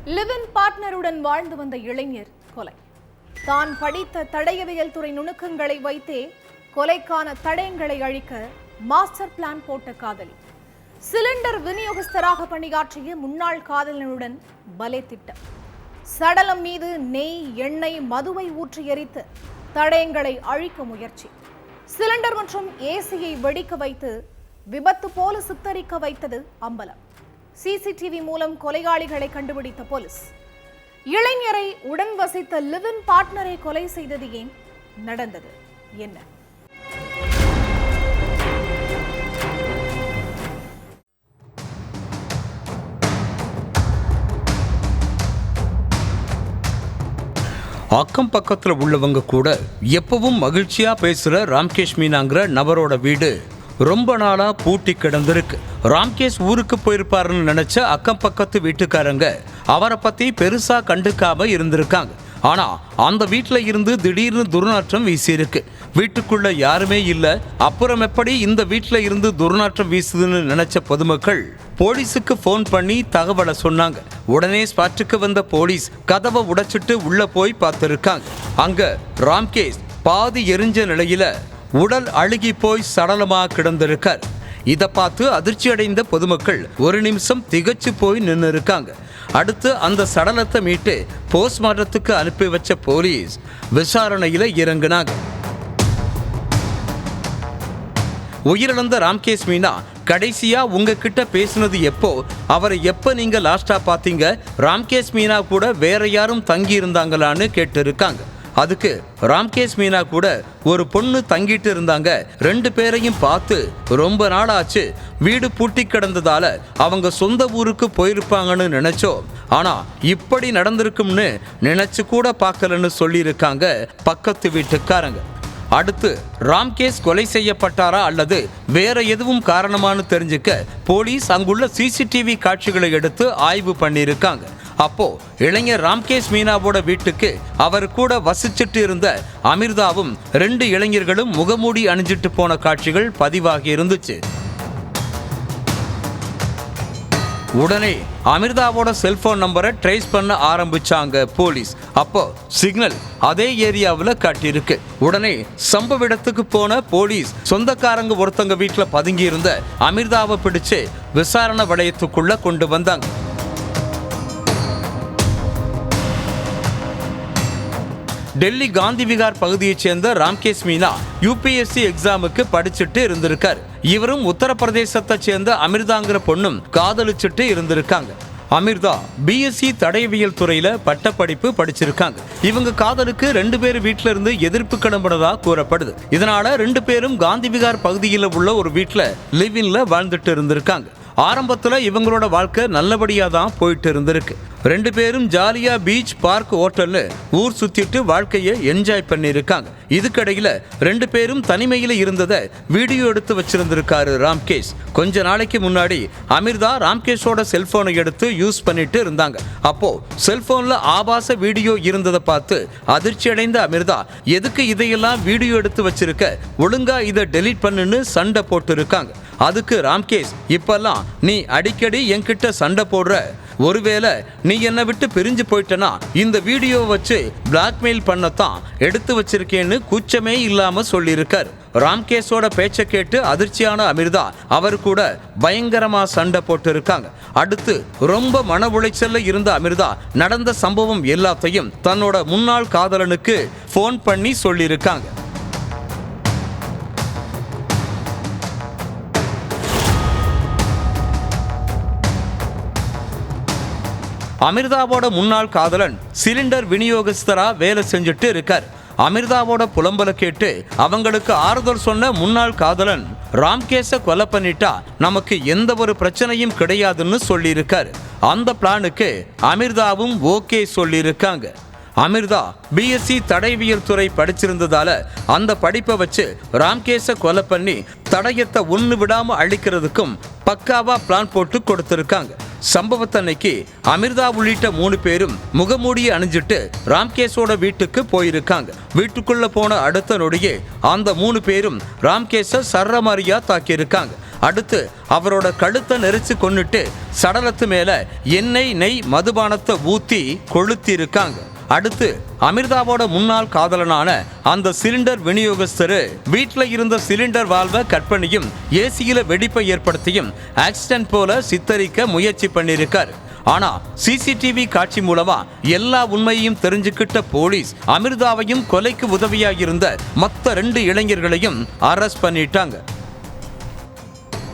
லிவ்-இன் பார்ட்னருடன் வாழ்ந்து வந்த இளைஞர் கொலை. தான் படித்த தடயவியல் துறை நுணுக்கங்களை வைத்தே கொலைக்கான தடயங்களை அழிக்க மாஸ்டர் பிளான் போட்ட காதலி. சிலிண்டர் விநியோகஸ்தராக பணியாற்றிய முன்னாள் காதலனுடன் பலே திட்டம். சடலம் மீது நெய், எண்ணெய், மதுவை ஊற்றி எரித்து தடயங்களை அழிக்க முயற்சி. சிலிண்டர் மற்றும் ஏசியை வெடிக்க வைத்து விபத்து போல சித்தரிக்க வைத்தது அம்பலம். சிசிடிவி மூலம் கொலையாளிகளை கண்டுபிடித்த போலீஸ். இளைஞரை உடன் வசித்த லிவ்-இன் பார்ட்னரை கொலை செய்தது ஏன்? நடந்தது என்ன? அக்கம் பக்கத்தில் உள்ளவங்க கூட எப்பவும் மகிழ்ச்சியா பேசுற ராம்கேஷ் மீனாங்கிற நபரோட வீடு ரொம்ப நாளா பூட்டி கிடந்திருக்கு. ராம்கேஷ் ஊருக்கு போயிருப்பாருன்னு நினைச்ச அக்கம் பக்கத்து வீட்டுக்காரங்க அவரை பத்தி பெருசா கண்டுக்காம இருந்திருக்காங்க. ஆனா அந்த வீட்டில் இருந்து திடீர்னு துர்நாற்றம் வீசியிருக்கு. வீட்டுக்குள்ள யாருமே இல்லை. அப்புறம் எப்படி இந்த வீட்டில் இருந்து துர்நாற்றம் வீசுதுன்னு நினைச்ச பொதுமக்கள் போலீஸுக்கு ஃபோன் பண்ணி தகவலை சொன்னாங்க. உடனே ஸ்பாட்டுக்கு வந்த போலீஸ் கதவை உடைச்சிட்டு உள்ள போய் பார்த்துருக்காங்க. அங்க ராம்கேஷ் பாதி எரிஞ்ச நிலையில உடல் அழுகி போய் சடலமா கிடந்திருக்கார். இதை பார்த்து அதிர்ச்சி அடைந்த பொதுமக்கள் ஒரு நிமிஷம் திகச்சு போய் நின்று இருக்காங்க. அடுத்து அந்த சடலத்தை மீட்டு போஸ்ட்மார்ட்டத்துக்கு அனுப்பி வச்ச போலீஸ் விசாரணையில இறங்கினாங்க. உயிரிழந்த ராம்கேஷ் மீனா கடைசியா உங்ககிட்ட பேசினது எப்போ? அவரை எப்ப நீங்க லாஸ்டா பாத்தீங்க? ராம்கேஷ் மீனா கூட வேற யாரும் தங்கி இருந்தாங்களான்னு கேட்டு இருக்காங்க. அதுக்கு ராம்கேஷ் மீனா கூட ஒரு பொண்ணு தங்கிட்டு இருந்தாங்க. 2 பேரையும் பார்த்து ரொம்ப நாள் ஆச்சு. வீடு பூட்டி கிடந்ததால அவங்க சொந்த ஊருக்கு போயிருப்பாங்கன்னு நினைச்சோம். ஆனா இப்படி நடந்திருக்கும்னு நினைச்சு கூட பார்க்கலன்னு சொல்லியிருக்காங்க பக்கத்து வீட்டுக்காரங்க. அடுத்து ராம்கேஷ் கொலை செய்யப்பட்டாரா அல்லது வேற எதுவும் காரணமானு தெரிஞ்சுக்க போலீஸ் அங்குள்ள சிசிடிவி காட்சிகளை எடுத்து ஆய்வு பண்ணியிருக்காங்க. அப்போ இளைஞர் ராம்கேஷ் மீனாவோட வீட்டுக்கு அவர் கூட வசிச்சுட்டு இருந்த அமிர்தாவும் 2 இளைஞர்களும் முகமூடி அணிஞ்சிட்டு போன காட்சிகள் பதிவாகி இருந்துச்சு. உடனே அமிர்தாவோட செல்போன் நம்பரை ட்ரேஸ் பண்ண ஆரம்பிச்சாங்க போலீஸ். அப்போ சிக்னல் அதே ஏரியாவில் காட்டியிருக்கு. உடனே சம்பவ இடத்துக்கு போன போலீஸ் சொந்தக்காரங்க ஒருத்தங்க வீட்டில் பதுங்கி இருந்த அமிர்தாவை பிடிச்சு விசாரணை வளையத்துக்குள்ள கொண்டு வந்தாங்க. டெல்லி காந்தி விகார் பகுதியைச் சேர்ந்த ராம்கேஷ் மீனா யூபிஎஸ்சி எக்ஸாமுக்கு படிச்சுட்டு இருந்திருக்காரு. இவரும் உத்தரப்பிரதேசத்தை சேர்ந்த அமிர்தாங்கிற பொண்ணும் காதலிச்சுட்டு இருந்திருக்காங்க. அமிர்தா பிஎஸ்சி தடயவியல் துறையில பட்டப்படிப்பு படிச்சிருக்காங்க. இவங்க காதலுக்கு 2 பேர் வீட்டில இருந்து எதிர்ப்பு கிளம்பினதா கூறப்படுது. இதனால 2 பேரும் காந்தி விகார் பகுதியில் உள்ள ஒரு வீட்டில் லிவ்-இன்ல வாழ்ந்துட்டு இருந்திருக்காங்க. ஆரம்பத்துல இவங்களோட வாழ்க்கை நல்லபடியா தான் போயிட்டு இருந்திருக்கு. 2 பேரும் ஜாலியா பீச், பார்க், ஹோட்டல்னு ஊர் சுத்திட்டு வாழ்க்கையை என்ஜாய் பண்ணியிருக்காங்க. இதுக்கடையில 2 பேரும் தனிமையில இருந்ததை வீடியோ எடுத்து வச்சிருந்திருக்காரு ராம்கேஷ். கொஞ்ச நாளைக்கு முன்னாடி அமிர்தா ராம்கேஷோட செல்போனை எடுத்து யூஸ் பண்ணிட்டு இருந்தாங்க. அப்போ செல்போன்ல ஆபாச வீடியோ இருந்ததை பார்த்து அதிர்ச்சி அடைந்த அமிர்தா, எதுக்கு இதையெல்லாம் வீடியோ எடுத்து வச்சிருக்க, ஒழுங்கா இதை டெலீட் பண்ணுன்னு சண்டை போட்டு இருக்காங்க. அதுக்கு ராம்கேஷ், இப்பெல்லாம் நீ அடிக்கடி என்கிட்ட சண்டை போடுற, ஒருவேளை நீ என்னை விட்டு பிரிஞ்சு போயிட்டனா இந்த வீடியோ வச்சு பிளாக்மெயில் பண்ணத்தான் எடுத்து வச்சிருக்கேன்னு கூச்சமே இல்லாம சொல்லியிருக்காரு. ராம்கேஷோட பேச்சை கேட்டு அதிர்ச்சியான அமிர்தா அவர் கூட பயங்கரமா சண்டை போட்டு இருக்காங்க. அடுத்து ரொம்ப மன உளைச்சல்ல இருந்த அமிர்தா நடந்த சம்பவம் எல்லாத்தையும் தன்னோட முன்னாள் காதலனுக்கு ஃபோன் பண்ணி சொல்லியிருக்காங்க. அமிர்தாவோட முன்னாள் காதலன் சிலிண்டர் விநியோகஸ்தரா வேலை செஞ்சுட்டு இருக்கார். அமிர்தாவோட புலம்பலை கேட்டு அவங்களுக்கு ஆறுதல் சொன்ன முன்னாள் காதலன், ராம்கேஷை கொலை பண்ணிட்டா நமக்கு எந்த ஒரு பிரச்சனையும் கிடையாதுன்னு சொல்லியிருக்காரு. அந்த பிளானுக்கு அமிர்தாவும் ஓகே சொல்லியிருக்காங்க. அமிர்தா பிஎஸ்சி தடயவியல் துறை படிச்சிருந்ததால அந்த படிப்பை வச்சு ராம்கேஷை கொலை பண்ணி தடயத்தை ஒன்று விடாம அழிக்கிறதுக்கும் பக்காவா பிளான் போட்டு கொடுத்திருக்காங்க. சம்பவத்தன்னைக்கு அமிர்தா உள்ளிட்ட 3 பேரும் முகமூடியை அணிஞ்சிட்டு ராம்கேஷோட வீட்டுக்கு போயிருக்காங்க. வீட்டுக்குள்ள போன அடுத்த நொடியே அந்த 3 பேரும் ராம்கேஷை சர்ரமாரியா தாக்கியிருக்காங்க. அடுத்து அவரோட கழுத்தை நெரிச்சு கொன்னுட்டு சடலத்து மேல எண்ணெய் நெய் மதுபானத்தை ஊத்தி கொளுத்தி இருக்காங்க. அடுத்து அமிர்தாவோட முன்னாள் காதலனான அந்த சிலிண்டர் விநியோகஸ்தரு வீட்டுல இருந்த சிலிண்டர் வால்வை கட் பண்ணியும் ஏசியில வெடிப்பை ஏற்படுத்தியும் ஆக்சிடென்ட் போல சித்தரிக்க முயற்சி பண்ணியிருக்காரு. ஆனா சிசிடிவி காட்சி மூலமா எல்லா உண்மையையும் தெரிஞ்சுக்கிட்ட போலீஸ் அமிர்தாவையும் கொலைக்கு உதவியாகிருந்த மற்ற 2 இளைஞர்களையும் அரெஸ்ட் பண்ணிட்டாங்க.